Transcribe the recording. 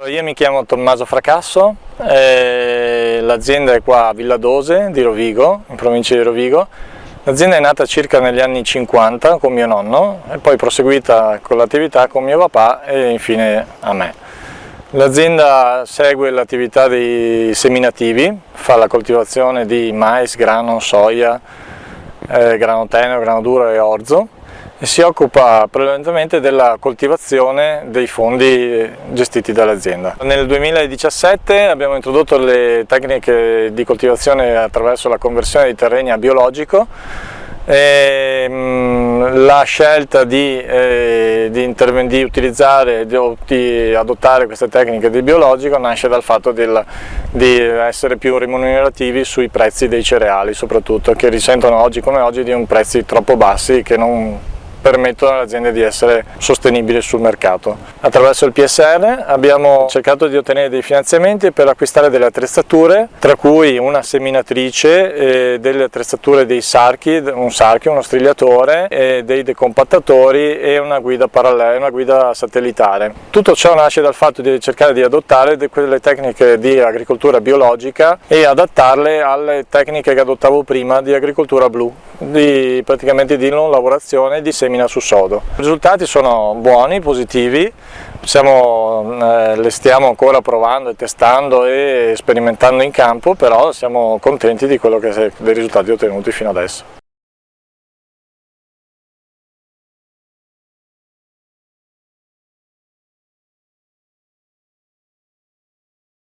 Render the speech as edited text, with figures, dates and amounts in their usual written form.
Io mi chiamo Tommaso Fracasso, l'azienda è qua a Villadose di Rovigo, in provincia di Rovigo. L'azienda è nata circa negli anni 50 con mio nonno e poi proseguita con l'attività con mio papà e infine a me. L'azienda segue l'attività dei seminativi, fa la coltivazione di mais, grano, soia, grano tenero, grano duro e orzo e si occupa prevalentemente della coltivazione dei fondi gestiti dall'azienda. Nel 2017 abbiamo introdotto le tecniche di coltivazione attraverso la conversione di terreni a biologico. La scelta di utilizzare di adottare queste tecniche di biologico nasce dal fatto di essere più remunerativi sui prezzi dei cereali, soprattutto, che risentono oggi come oggi di prezzi troppo bassi che non permettono alle aziende di essere sostenibili sul mercato. Attraverso il PSR abbiamo cercato di ottenere dei finanziamenti per acquistare delle attrezzature, tra cui una seminatrice, delle attrezzature dei sarchi, uno strigliatore, dei decompattatori e una guida parallela, una guida satellitare. Tutto ciò nasce dal fatto di cercare di adottare quelle tecniche di agricoltura biologica e adattarle alle tecniche che adottavo prima di agricoltura blu, praticamente di non lavorazione di semina su sodo. I risultati sono buoni, positivi, le stiamo ancora provando e testando e sperimentando in campo, però siamo contenti dei risultati ottenuti fino adesso.